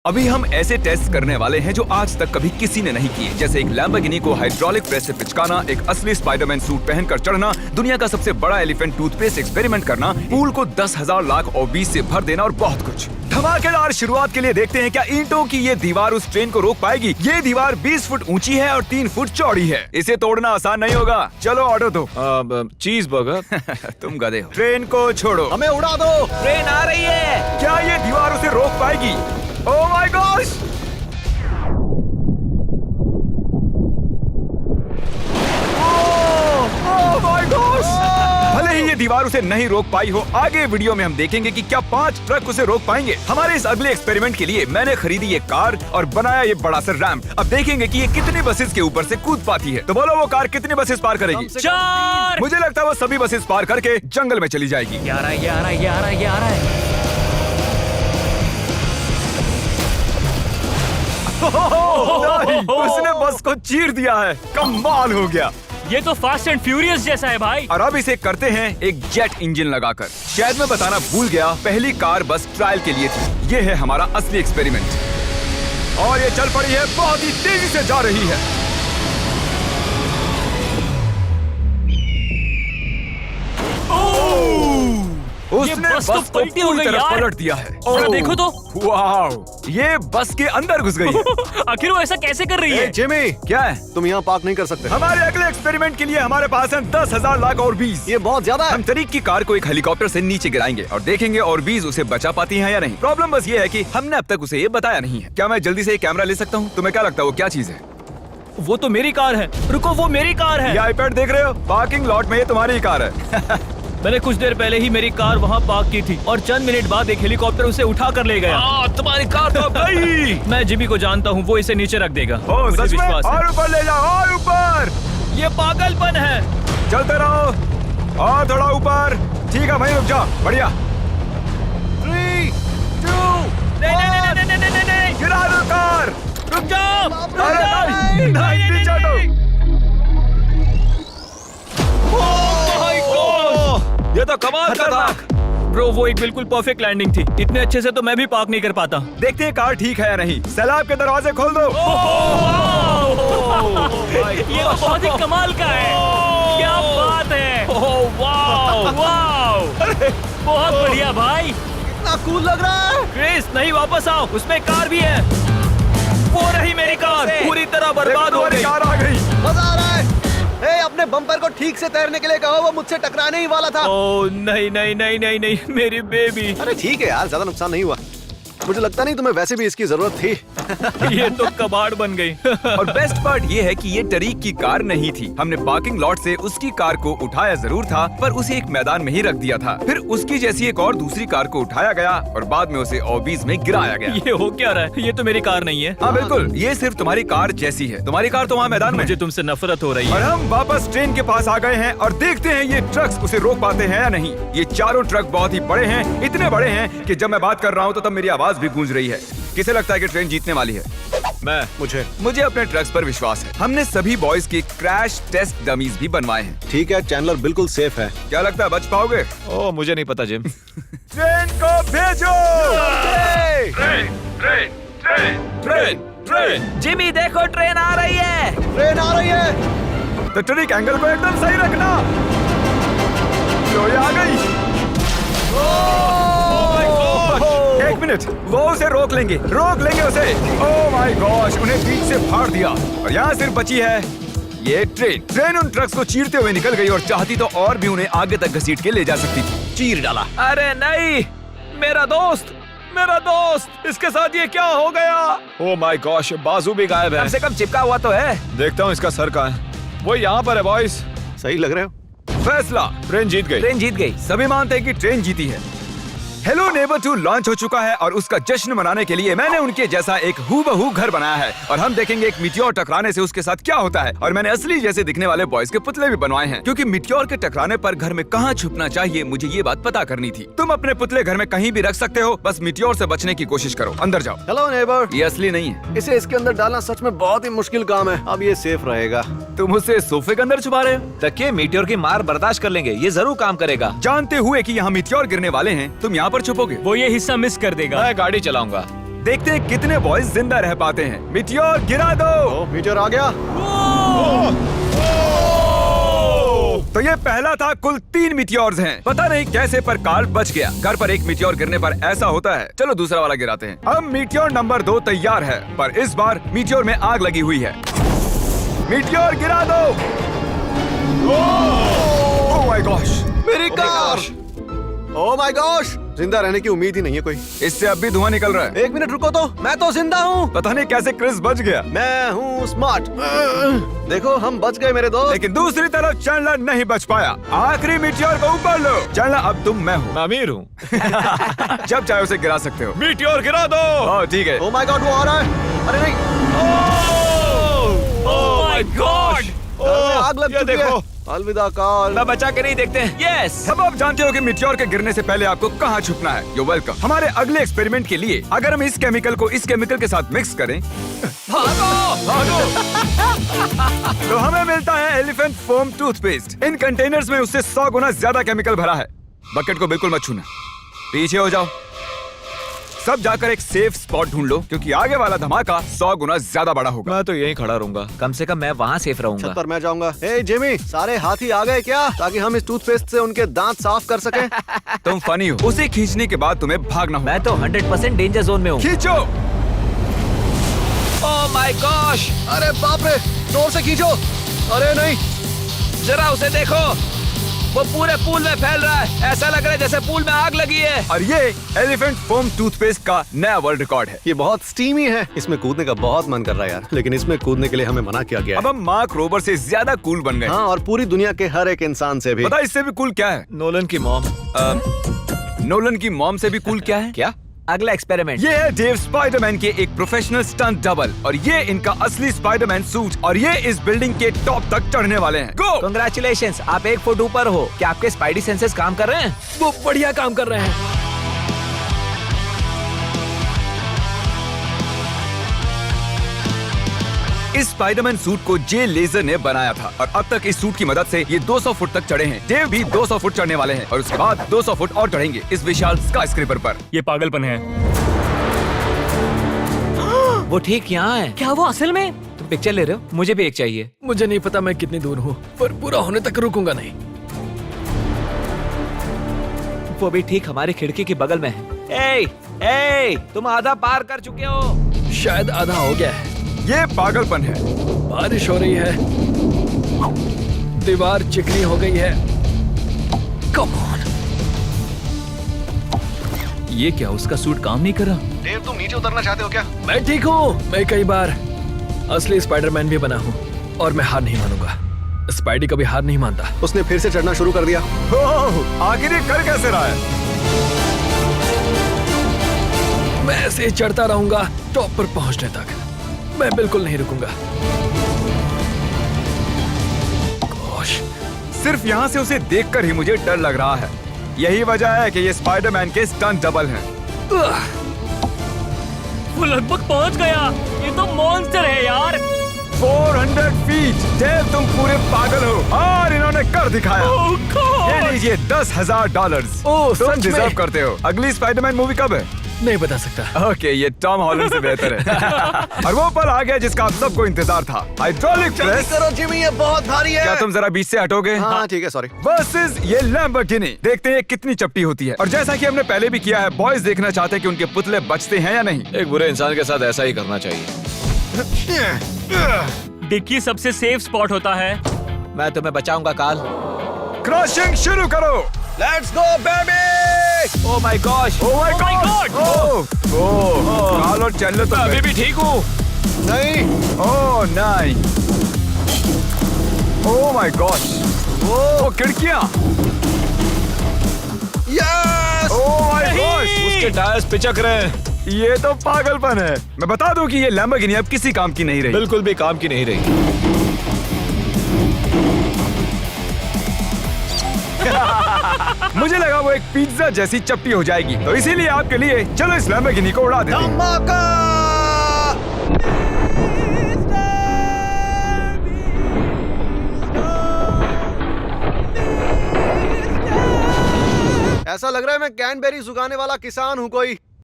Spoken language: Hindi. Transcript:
अभी हम ऐसे टेस्ट करने वाले हैं जो आज तक कभी किसी ने नहीं किए, जैसे एक लैम्बोर्गिनी को हाइड्रोलिक प्रेस से पिचकाना, एक असली स्पाइडरमैन सूट पहनकर चढ़ना, दुनिया का सबसे बड़ा एलिफेंट टूथपेस्ट एक्सपेरिमेंट करना, पूल को 10,000 लाख और 20 से भर देना और बहुत कुछ। धमाकेदार शुरुआत के लिए देखते हैं क्या ईंटों की ये दीवार उस ट्रेन को रोक पाएगी। ये दीवार 20 फुट ऊंची है और 3 फुट चौड़ी है। इसे तोड़ना आसान नहीं होगा। चलो ऑर्डर दो। चीज बर्गर। तुम गधे हो। ट्रेन को छोड़ो, हमें उड़ा दो। ट्रेन आ रही है। क्या ये दीवार उसे रोक पाएगी? ओह my gosh! Oh my gosh! भले ही ये दीवार उसे नहीं रोक पाई हो, आगे वीडियो में हम देखेंगे कि क्या 5 ट्रक उसे रोक पाएंगे। हमारे इस अगले एक्सपेरिमेंट के लिए मैंने खरीदी ये कार और बनाया ये बड़ा सा रैंप। अब देखेंगे कि ये कितनी बसेस के ऊपर से कूद पाती है। तो बोलो वो कार कितनी बसेस पार करेगी? 4। मुझे लगता है वो सभी बसेस पार करके जंगल में चली जाएगी। 11 नहीं, उसने बस को चीर दिया है। कमाल हो गया। ये तो फास्ट एंड फ्यूरियस जैसा है भाई। और अब इसे करते हैं एक जेट इंजन लगाकर। शायद मैं बताना भूल गया, पहली कार बस ट्रायल के लिए थी। ये है हमारा असली एक्सपेरिमेंट और ये चल पड़ी है, बहुत ही तेजी से जा रही है। उसने बस तो बस को पलटी हो पूरी गई तरह यार। पलट दिया है। जरा देखो तो। वाह, ये बस के अंदर घुस गई है। आखिर वो ऐसा कैसे कर रही है? जिमी, क्या है? तुम यहाँ पार्क नहीं कर सकते। हमारे अगले एक्सपेरिमेंट के लिए हमारे पास है 10,000 लाख और 20। ये बहुत ज्यादा है। हम तरीक की कार को एक हेलीकॉप्टर से नीचे गिराएंगे और देखेंगे और 20 उसे बचा पाती हैं या नहीं। प्रॉब्लम बस ये है कि हमने अब तक उसे ये बताया नहीं है। क्या मैं जल्दी से ये कैमरा ले सकता हूँ? तुम्हें क्या लगता है वो क्या चीज है? वो तो मेरी कार है। रुको, वो मेरी कार है। ये आईपैड देख रहे हो? पार्किंग लॉट में ये तुम्हारी ही कार है। मैंने कुछ देर पहले ही मेरी कार वहाँ पार्क की थी और चंद मिनट बाद एक हेलीकॉप्टर उसे उठा कर ले गया। तुम्हारी कार तो गई। मैं जिमी को जानता हूँ, वो इसे नीचे रख देगा। ओ मुझे सच में? विश्वास है। और ऊपर ले जाओ, और ऊपर। ये पागलपन है। चलते रहो और थोड़ा ऊपर। ठीक है भाई, रुक जाओ। बढ़िया। 3, 2, नहीं। गिरा दो कार। रुक जाओ। अरे नहीं, पीछे हटो। ये तो कमाल का था। ब्रो, वो एक बिल्कुल परफेक्ट लैंडिंग थी। इतने अच्छे से तो मैं भी पार्क नहीं कर पाता। देखते हैं कार ठीक है या नहीं। सैलाब के दरवाजे खोल दो। ये तो बहुत ही कमाल का है। क्या बात है। वाओ, बहुत बढ़िया भाई। इतना कूल लग रहा है। क्रिस, नहीं, वापस आओ। उसमें कार भी है। वो रही मेरी कार, पूरी तरह बर्बाद हो गई। कार आ गई। मजा आ रहा है। अपने बम्पर को ठीक से तैरने के लिए कहो, वो मुझसे टकराने ही वाला था। ओह नहीं, मेरी बेबी। अरे ठीक है यार, ज्यादा नुकसान नहीं हुआ। मुझे लगता नहीं तुम्हें वैसे भी इसकी जरूरत थी। ये तो कबाड़ बन गई। और बेस्ट पार्ट ये है कि ये टरीक की कार नहीं थी। हमने पार्किंग लॉट से उसकी कार को उठाया जरूर था, पर उसे एक मैदान में ही रख दिया था। फिर उसकी जैसी एक और दूसरी कार को उठाया गया और बाद में उसे ओबीज में गिराया गया। ये हो क्या रहा है? ये तो मेरी कार नहीं है। हाँ बिल्कुल, ये सिर्फ तुम्हारी कार जैसी है। तुम्हारी कार तो वहाँ मैदान में। मुझे तुमसे नफरत हो रही और है। हम वापस ट्रेन के पास आ गए हैं और देखते हैं ये ट्रक्स उसे रोक पाते हैं या नहीं। ये चारों ट्रक बहुत ही बड़े हैं, इतने बड़े हैं कि जब मैं बात कर रहा हूँ तो तब मेरी आवाज भी गूंज रही है। किसे लगता है कि ट्रेन जीतने वाली है? मुझे अपने ट्रक्स पर विश्वास है। हमने सभी बॉयज के क्रैश टेस्ट डमीज भी बनवाए हैं। ठीक है, चैंडलर बिल्कुल सेफ है। क्या लगता है बच पाओगे? ओह, मुझे नहीं पता जिम। ट्रेन को भेजो। ट्रेन। जिमी, देखो ट्रेन आ रही है। ट्रेन आ रही है। तो ट्रिक एंगल को एकदम सही रखना। लो, ये आ गई। एक मिनट, वो उसे रोक लेंगे उसे। ओह माय गॉश, उन्हें बीच से फाड़ दिया और यहाँ सिर्फ बची है ये ट्रेन उन ट्रक्स को चीरते हुए निकल गई और चाहती तो और भी उन्हें आगे तक घसीट के ले जा सकती थी। चीर डाला। अरे नहीं, मेरा दोस्त, इसके साथ ये क्या हो गया? ओह माय गॉश, बाजू भी गायब है। कम से कम चिपका हुआ तो है। देखता हूँ इसका सर कहाँ है। वो यहाँ पर है बॉयज। सही लग रहे हो। फैसला, ट्रेन जीत गई। सभी मानते हैं कि ट्रेन जीती है। हेलो नेबर 2 लॉन्च हो चुका है और उसका जश्न मनाने के लिए मैंने उनके जैसा एक हूबहू घर बनाया है और हम देखेंगे एक मिट्योर टकराने से उसके साथ क्या होता है। और मैंने असली जैसे दिखने वाले बॉयज के पुतले भी बनवाए हैं, क्योंकि मिट्योर के टकराने पर घर में कहाँ छुपना चाहिए मुझे ये बात पता करनी थी। तुम अपने पुतले घर में कहीं भी रख सकते हो, बस मिट्योर से बचने की कोशिश करो। अंदर जाओ। Hello neighbour. ये असली नहीं है। इसे इसके अंदर डालना सच में बहुत ही मुश्किल काम है। अब ये सेफ रहेगा। तुम उसे सोफे के अंदर छुपा रहे हो? तकिए मीटियोर की मार बर्दाश्त कर लेंगे, ये जरूर काम करेगा। जानते हुए कि यहाँ मिट्योर गिरने वाले हैं, तुम यहाँ पर छुपोगे? वो ये हिस्सा मिस कर देगा। मैं गाड़ी चलाऊंगा। देखते हैं कितने बॉयज जिंदा रह पाते हैं। मीटियोर गिरा दो। ओ मीटियोर आ गया। तो ये पहला था। कुल 3 मीटियोर्स हैं। पता नहीं कैसे पर कार्ल बच गया। घर पर एक मीटियोर गिरने पर ऐसा होता है। चलो दूसरा वाला गिराते हैं। अब मीटियोर नंबर 2 तैयार है, पर इस बार मीटियोर में आग लगी हुई है। मीटियोर गिरा दो। ओह माय गॉश, मेरी कार। ओह माय गॉश, जिंदा रहने की उम्मीद ही नहीं है कोई। इससे अब भी धुआं निकल रहा है। 1 मिनट रुको तो, मैं तो जिंदा हूँ। पता नहीं कैसे क्रिस बच गया। मैं हूँ स्मार्ट। देखो हम बच गए मेरे दोस्त। लेकिन दूसरी तरफ चैंडलर नहीं बच पाया। आखिरी मीटियोर को ऊपर लो। चैंडलर अब तुम मैं हूँ। मैं अमीर हूँ। जब चाहे उसे गिरा सकते हो। मीटियोर गिरा दो। ओह ठीक है। ओह माय गॉड, वो आ रहा है। अरे नहीं, ओह माय गॉड। घर में आग लग ये चुकी देखो। है। अलविदा कार्ल। मैं बचा के नहीं देखते हैं। यस। अब आप जानते हो कि मीटियोर के गिरने से पहले आपको कहाँ छुपना है। You welcome. हमारे अगले एक्सपेरिमेंट के लिए अगर हम इस केमिकल को इस केमिकल के साथ मिक्स करें तो हमें मिलता है एलिफेंट फोम टूथपेस्ट। इन कंटेनर्स में उससे 100 गुना ज्यादा केमिकल भरा है। बकेट को बिल्कुल मत छूना। पीछे हो जाओ। सब जाकर एक सेफ स्पॉट ढूंढ लो, क्योंकि आगे वाला धमाका 100 गुना ज्यादा बड़ा होगा। मैं तो यहीं खड़ा रहूंगा। कम से कम मैं वहाँ सेफ रहूंगा। छत पर मैं जाऊंगा। ए जिमी, सारे हाथी आ गए क्या, ताकि हम इस टूथपेस्ट से उनके दांत साफ कर सकें? तुम फनी हो। उसे खींचने के बाद तुम्हें भागना होगा। मैं तो 100% डेंजर जोन में हूँ। खींचो। ओह माय गॉश, अरे बाप रे, जोर से खींचो। अरे नहीं, जरा उसे देखो। वो पूरे पूल में फैल रहा है। ऐसा लग रहा है जैसे पूल में आग लगी है। और ये एलिफेंट फोम टूथपेस्ट का नया वर्ल्ड रिकॉर्ड है। ये बहुत स्टीमी है। इसमें कूदने का बहुत मन कर रहा है यार, लेकिन इसमें कूदने के लिए हमें मना किया गया अब है। हम मार्क रोबर से ज्यादा कूल बन गए। हाँ, और पूरी दुनिया के हर एक इंसान से भी। पता है इससे भी कूल क्या है? नोलन की मॉम। नोलन की मॉम से भी कूल क्या है? क्या? अगला एक्सपेरिमेंट। ये है डेव स्पाइडरमैन के एक प्रोफेशनल स्टंट डबल, और ये इनका असली स्पाइडरमैन सूट, और ये इस बिल्डिंग के टॉप तक चढ़ने वाले हैं। गो! Congratulations, आप 1 फुट ऊपर हो। क्या आपके स्पाइडी सेंसेस काम कर रहे हैं? वो बढ़िया काम कर रहे हैं। इस स्पाइडरमैन सूट को जे लेजर ने बनाया था, और अब तक इस सूट की मदद से ये 200 फुट तक चढ़े हैं। डेव भी 200 फुट चढ़ने वाले हैं, और उसके बाद 200 फुट और चढ़ेंगे इस विशाल स्काईस्क्रेपर पर। ये पागलपन है। वो ठीक यहाँ है। क्या वो असल में? तुम पिक्चर ले रहे हो? मुझे भी एक चाहिए। मुझे नहीं पता मैं कितनी दूर हूँ, पर पूरा होने तक रुकूंगा नहीं। वो भी ठीक हमारी खिड़की के बगल में है। ए, तुम आधा पार कर चुके हो। शायद आधा हो गया है। ये पागलपन है। बारिश हो रही है, दीवार चिकनी हो गई है। Come on. ये क्या, उसका सूट काम नहीं कर रहा? डेव, तुम नीचे उतरना चाहते हो क्या? मैं ठीक हूँ। मैं कई बार असली स्पाइडरमैन भी बना हूँ, और मैं हार नहीं मानूंगा। स्पाइडी कभी हार नहीं मानता। उसने फिर से चढ़ना शुरू कर दिया। ओह, आखिर ये कर कैसे रहा है? मैं ऐसे ही चढ़ता रहूंगा टॉप पर पहुंचने तक। मैं बिल्कुल नहीं रुकूंगा। गोश, सिर्फ यहाँ से उसे देखकर ही मुझे डर लग रहा है। यही वजह है कि ये स्पाइडरमैन के स्टंट डबल हैं। वो लगभग पहुंच गया। ये तो मॉन्स्टर है यार। 400 फीट। डेव, तुम पूरे पागल हो, और इन्होंने कर दिखाया। ओह गॉड। ये लीजिए $10,000। ओह, तुम सच में? डिजर्व करते हो। अगली स्पाइडरमैन मूवी कब है? नहीं बता सकता। ओके, ये टॉम हॉलैंड से बेहतर है। और वो पल आ गया जिसका आप सबको इंतजार था। हाइड्रोलिक जल्दी प्रेस। करो जिमी, ये बहुत भारी है। क्या तुम जरा बीच से हटोगे? हाँ ठीक है, सॉरी। वर्सेस ये लैम्बोर्गिनी। देखते हैं कितनी चपटी होती है। और जैसा कि हमने पहले भी किया है, बॉयज देखना चाहते हैं कि उनके पुतले बचते हैं या नहीं। एक बुरे इंसान के साथ ऐसा ही करना चाहिए। डिक्की सबसे सेफ स्पॉट होता है। मैं तुम्हें बचाऊंगा काल। क्रशिंग शुरू करो। Let's go baby. Oh my gosh. Oh my Oh my God. God! Oh, Carl और चैंडलर तो अभी भी ठीक हूँ। नहीं, ओह नहीं। ओह माय गॉश। ओह, खिड़कियां। यस। Oh my gosh. उसके टायर्स पिचक रहे हैं। ये तो पागलपन है। मैं बता दूं कि ये लैम्बोर्गिनी अब किसी काम की नहीं रही। बिल्कुल भी काम की नहीं रही। मुझे लगा वो एक पिज्जा जैसी चपटी हो जाएगी, तो इसीलिए आपके लिए चलो इस लैम्बोर्गिनी को उड़ा देते हैं। धमाका। ऐसा लग रहा है मैं कैनबेरी उगाने वाला किसान हूँ कोई।